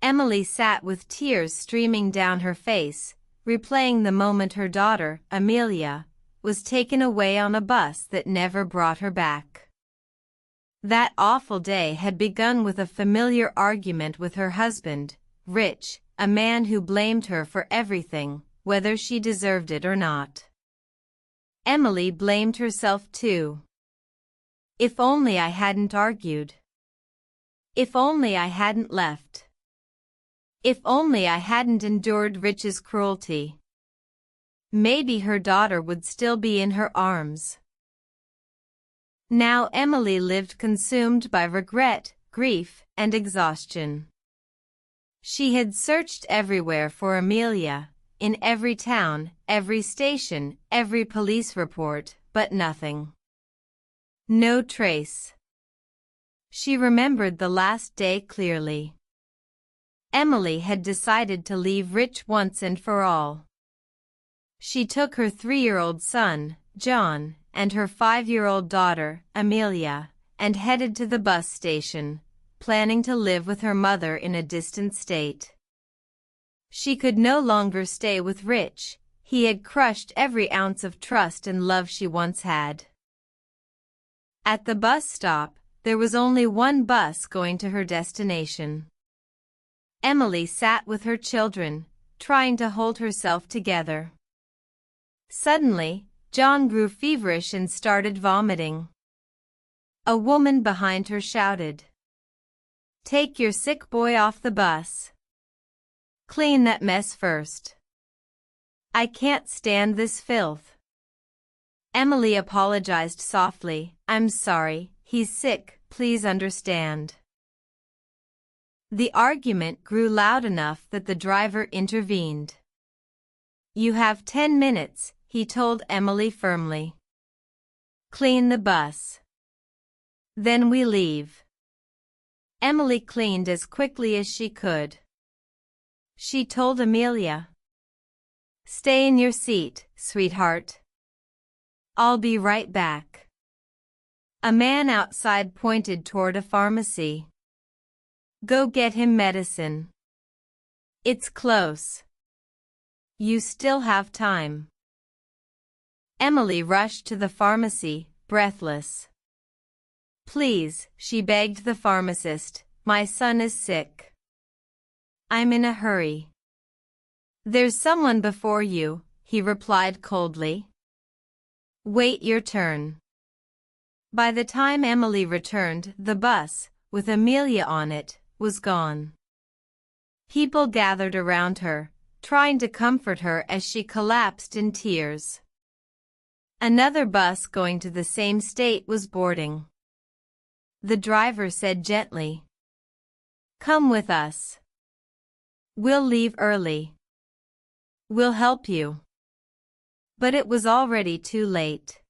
Emily sat with tears streaming down her face, replaying the moment her daughter, Amelia, was taken away on a bus that never brought her back. That awful day had begun with a familiar argument with her husband, Rich, a man who blamed her for everything, whether she deserved it or not. Emily blamed herself too. If only I hadn't argued. If only I hadn't left. If only I hadn't endured Rich's cruelty. Maybe her daughter would still be in her arms. Now Emily lived consumed by regret, grief, and exhaustion. She had searched everywhere for Amelia, in every town, every station, every police report, but nothing. No trace. She remembered the last day clearly. Emily had decided to leave Rich once and for all. She took her 3-year-old son, John, and her 5-year-old daughter, Amelia, and headed to the bus station, planning to live with her mother in a distant state. She could no longer stay with Rich. He had crushed every ounce of trust and love she once had. At the bus stop, there was only one bus going to her destination. Emily sat with her children, trying to hold herself together. Suddenly, John grew feverish and started vomiting. A woman behind her shouted, "Take your sick boy off the bus. Clean that mess first. I can't stand this filth." Emily apologized softly. "I'm sorry, he's sick, please understand." The argument grew loud enough that the driver intervened. "You have 10 minutes, he told Emily firmly. "Clean the bus. Then we leave." Emily cleaned as quickly as she could. She told Amelia, "Stay in your seat, sweetheart. I'll be right back." A man outside pointed toward a pharmacy. "Go get him medicine. It's close. You still have time." Emily rushed to the pharmacy, breathless. "Please," she begged the pharmacist, "my son is sick. I'm in a hurry." "There's someone before you," he replied coldly. "Wait your turn." By the time Emily returned, the bus, with Amelia on it, was gone. People gathered around her, trying to comfort her as she collapsed in tears. Another bus going to the same state was boarding. The driver said gently, "Come with us. We'll leave early. We'll help you." But it was already too late.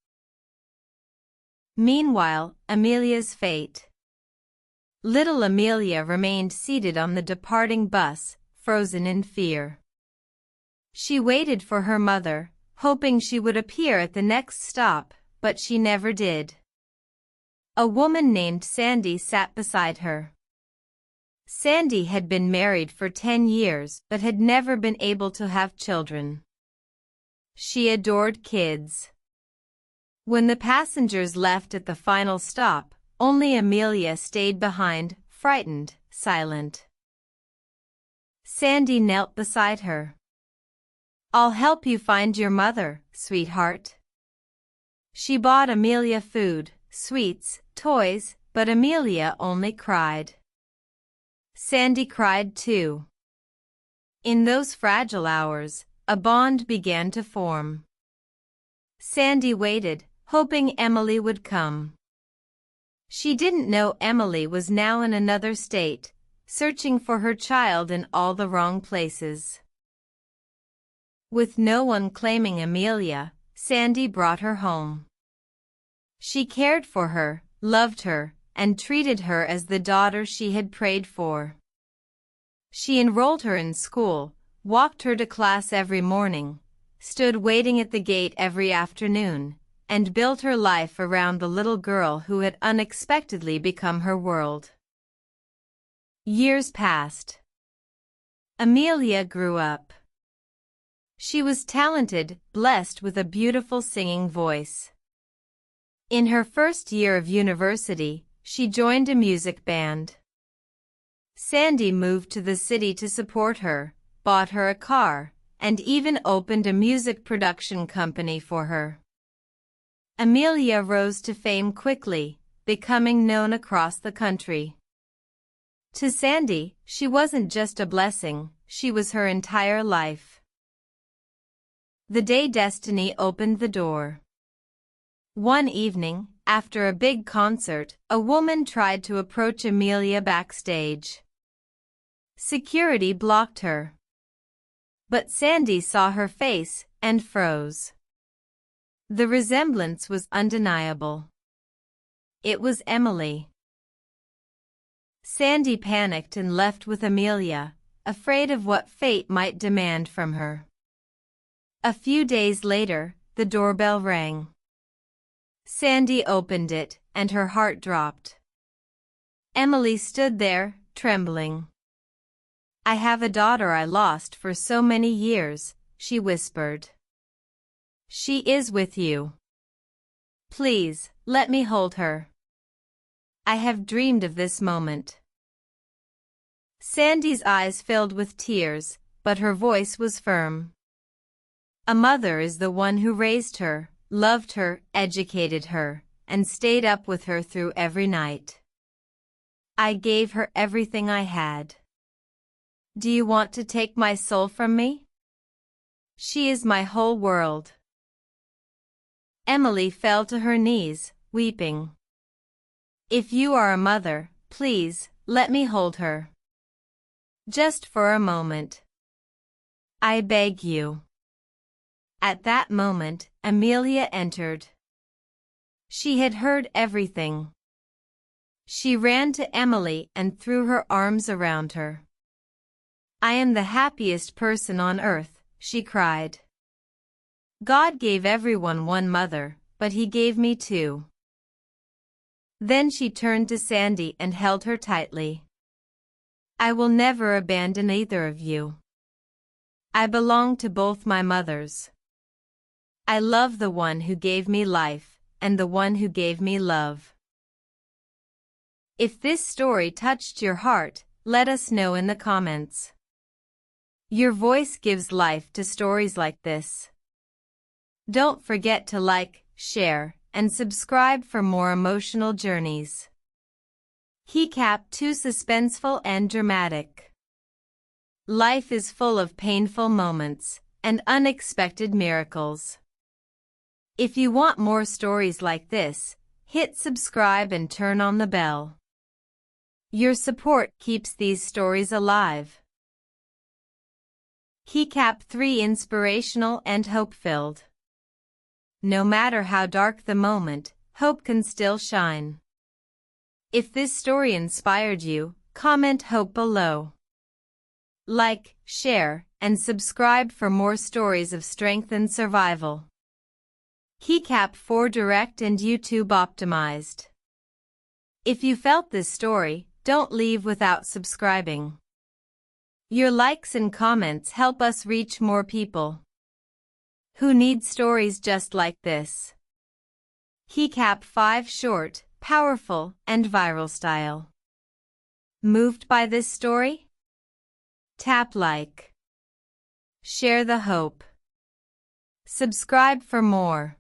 Meanwhile, Amelia's fate. Little Amelia remained seated on the departing bus, frozen in fear. She waited for her mother, hoping she would appear at the next stop, but she never did. A woman named Sandy sat beside her. Sandy had been married for 10 years but had never been able to have children. She adored kids. When the passengers left at the final stop, only Amelia stayed behind, frightened, silent. Sandy knelt beside her. "I'll help you find your mother, sweetheart." She bought Amelia food, sweets, toys, but Amelia only cried. Sandy cried too. In those fragile hours, a bond began to form. Sandy waited, hoping Emily would come. She didn't know Emily was now in another state, searching for her child in all the wrong places. With no one claiming Amelia, Sandy brought her home. She cared for her, loved her, and treated her as the daughter she had prayed for. She enrolled her in school, walked her to class every morning, stood waiting at the gate every afternoon, and built her life around the little girl who had unexpectedly become her world. Years passed. Amelia grew up. She was talented, blessed with a beautiful singing voice. In her first year of university, she joined a music band. Sandy moved to the city to support her, bought her a car, and even opened a music production company for her. Amelia rose to fame quickly, becoming known across the country. To Sandy, she wasn't just a blessing, she was her entire life. The day destiny opened the door. One evening, after a big concert, a woman tried to approach Amelia backstage. Security blocked her. But Sandy saw her face and froze. The resemblance was undeniable. It was Emily. Sandy panicked and left with Amelia, afraid of what fate might demand from her. A few days later, the doorbell rang. Sandy opened it, and her heart dropped. Emily stood there, trembling. "I have a daughter I lost for so many years," she whispered. "She is with you. Please, let me hold her. I have dreamed of this moment." Sandy's eyes filled with tears, but her voice was firm. "A mother is the one who raised her, loved her, educated her, and stayed up with her through every night. I gave her everything I had. Do you want to take my soul from me? She is my whole world." Emily fell to her knees, weeping. "If you are a mother, please, let me hold her. Just for a moment. I beg you." At that moment, Amelia entered. She had heard everything. She ran to Emily and threw her arms around her. "I am the happiest person on earth," she cried. "God gave everyone one mother, but He gave me two." Then she turned to Sandy and held her tightly. "I will never abandon either of you. I belong to both my mothers. I love the one who gave me life, and the one who gave me love." If this story touched your heart, let us know in the comments. Your voice gives life to stories like this. Don't forget to like, share, and subscribe for more emotional journeys. Keycap too suspenseful and dramatic. Life is full of painful moments and unexpected miracles. If you want more stories like this, hit subscribe and turn on the bell. Your support keeps these stories alive. Keycap 3 inspirational and hope-filled. No matter how dark the moment, hope can still shine. If this story inspired you, comment hope below. Like, share, and subscribe for more stories of strength and survival. Keycap 4 Direct and YouTube optimized. If you felt this story, don't leave without subscribing. Your likes and comments help us reach more people who need stories just like this. Keycap 5 Short, powerful, and viral style. Moved by this story? Tap like. Share the hope. Subscribe for more.